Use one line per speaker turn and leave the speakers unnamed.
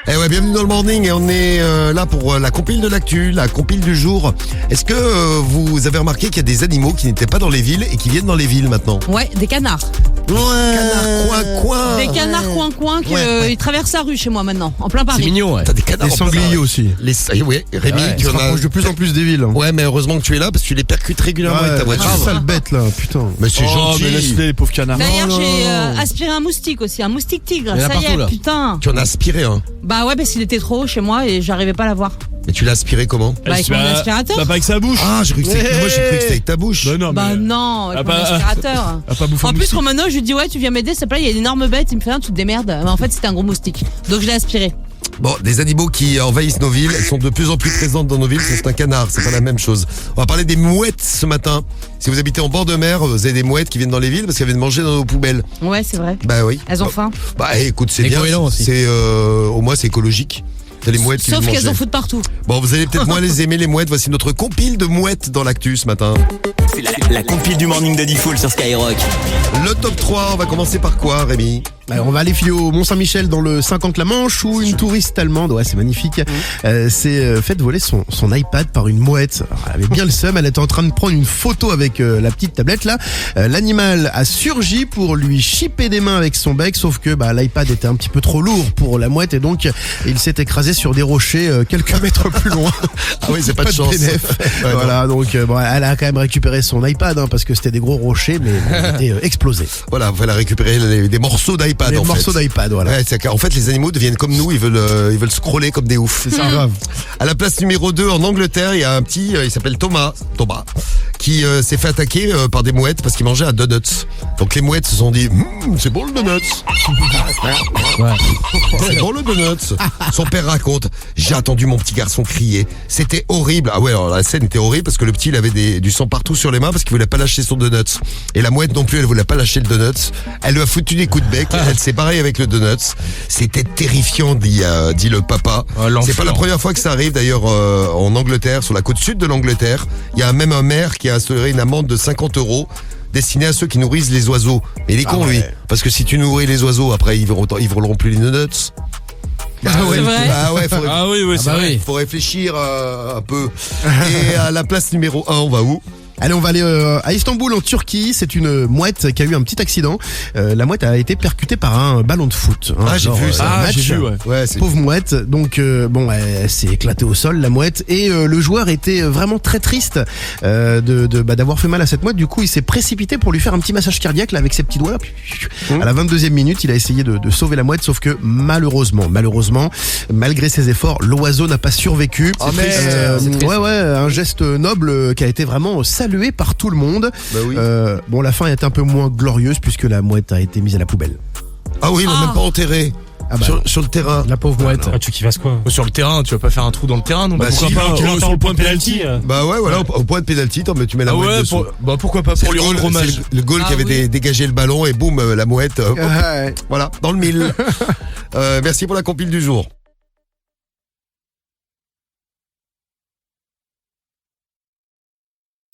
Eh ouais, bienvenue dans le morning et on est là pour la compile de l'actu, la compile du jour. Est-ce que vous avez remarqué qu'il y a des animaux qui n'étaient pas dans les villes et qui viennent dans les villes maintenant?
Ouais, des canards.
Canards coin.
Des canards coin qui
Ouais.
ils traversent la rue chez moi maintenant, en plein Paris.
C'est mignon, ouais.
T'as des canards
Les
en plein
sangliers
Paris.
aussi.
Ouais, Rémi,
Ouais,
tu
Ils se
en as...
rapprochent de plus en plus des villes.
Ouais, mais heureusement que tu es là parce que tu les percutes régulièrement avec ta voiture.
sale bête là, putain.
Mais c'est gentil.
mais laisse-les, les pauvres canards.
D'ailleurs,
Non,
j'ai
non.
aspiré un moustique aussi, un moustique tigre.
Il y en a
Ça y
partout,
est,
là.
putain.
Tu en as aspiré un.
Bah ouais, parce qu'il était trop haut chez moi et j'arrivais pas à l'avoir.
Mais tu l'as aspiré comment?
Bah, avec mon aspirateur.
Bah, pas avec sa bouche.
Ah, j'ai cru que c'était moi, j'ai cru que c'était avec ta bouche.
Bah non,
Bah
mais.
non, avec
Ah
mon
bah,
aspirateur.
Ah, pas bouffer
En
un
plus,
moustique.
Romano, je lui dis ouais, tu viens m'aider, s'il te plaît, il y a une énorme bête. Il me fait tu te démerdes. Mais en fait, c'était un gros moustique. Donc je l'ai aspiré.
Bon, des animaux qui envahissent nos villes, elles sont de plus en plus présentes dans nos villes, c'est un canard, c'est pas la même chose. On va parler des mouettes ce matin. Si vous habitez en bord de mer, vous avez des mouettes qui viennent dans les villes parce qu'elles viennent manger dans nos poubelles.
Ouais, c'est vrai.
Bah oui.
Elles ont faim.
Bah écoute, c'est
Et
bien.
goélands aussi.
C'est au moins c'est écologique. T'as les mouettes qui
Sauf
viennent
qu'elles en
manger.
foutent partout.
Bon, vous allez peut-être moins les aimer les mouettes. Voici notre compile de mouettes dans l'actu ce matin.
C'est la compile du morning de Diffoul sur Skyrock.
Le top 3, on va commencer par quoi, Rémi?
Alors, on va aller filer au Mont-Saint-Michel dans le 50 La Manche où une touriste allemande, ouais c'est magnifique, s'est fait voler son iPad par une mouette. Alors, elle avait bien le seum, elle était en train de prendre une photo avec la petite tablette là. L'animal a surgi pour lui chipper des mains avec son bec, sauf que l'iPad était un petit peu trop lourd pour la mouette et donc il s'est écrasé sur des rochers quelques mètres plus loin.
Ah oui, c'est pas de chance.
bénéf.
Ouais,
Voilà, donc elle a quand même récupéré son iPad parce que c'était des gros rochers mais il était explosé.
Voilà, il fallait récupérer des morceaux d'iPad
Des
en
morceaux
fait.
d'iPad, voilà.
Ouais, en fait, les animaux deviennent comme nous, ils veulent scroller comme des oufs.
C'est grave.
À la place numéro 2, en Angleterre, il y a un petit, il s'appelle Thomas, qui s'est fait attaquer par des mouettes parce qu'il mangeait un donuts. Donc les mouettes se sont dit, c'est bon le donut. C'est bon le donut. Son père raconte, j'ai entendu mon petit garçon crier. C'était horrible. Ah ouais, alors la scène était horrible parce que le petit, il avait du sang partout sur les mains parce qu'il voulait pas lâcher son donut. Et la mouette non plus, elle voulait pas lâcher le donut. Elle lui a foutu des coups de bec. Elle s'est barrée avec le donut. C'était terrifiant, dit le papa.
Oh, l'enfant.
C'est pas la première fois que ça arrive d'ailleurs en Angleterre, sur la côte sud de l'Angleterre. Il y a même un maire qui a instauré une amende de 50 € destinée à ceux qui nourrissent les oiseaux. Mais il est con lui, parce que si tu nourris les oiseaux, après ils voleront plus les donuts.
C'est vrai.
Ah ouais, faut,
Ah oui, c'est vrai.
faut réfléchir un peu. Et à la place numéro 1, on va où?
Allez, on va aller à Istanbul en Turquie. C'est une mouette qui a eu un petit accident. La mouette a été percutée par un ballon de foot.
Ah, j'ai vu ça.
un match.
j'ai vu, ouais.
Ouais, c'est
Pauvre mouette. Donc elle s'est éclatée au sol, la mouette. Et le joueur était vraiment très triste d'avoir fait mal à cette mouette. Du coup, il s'est précipité pour lui faire un petit massage cardiaque là avec ses petits doigts. À la 22e minute, il a essayé de sauver la mouette, sauf que malheureusement, malgré ses efforts, l'oiseau n'a pas survécu.
Oh, merde.
C'est triste.
Ouais, un geste noble qui a été vraiment salué par tout le monde.
Bah oui.
La fin est un peu moins glorieuse puisque la mouette a été mise à la poubelle.
Ah oui, ils l'ont
Ah.
même pas enterré.
Ah bah,
Sur le terrain.
la pauvre mouette.
Ah, tu veux qu'il fasse quoi?
Sur le terrain, tu vas pas faire un trou dans le terrain, non?
Bah,
Pourquoi
si,
pas?
Tu
Oh,
l'entends
sur
le point de pénalty.
Bah ouais, voilà, au point de pénalty, tu mets la
Ah
mouette
ouais,
dessous.
pourquoi pas
C'est
pour lui rendre hommage.
c'est le goal
Ah
qui avait
oui.
dégagé le ballon et boum, la mouette. Hop,
Ouais.
voilà, dans le mille. Merci pour la compile du jour.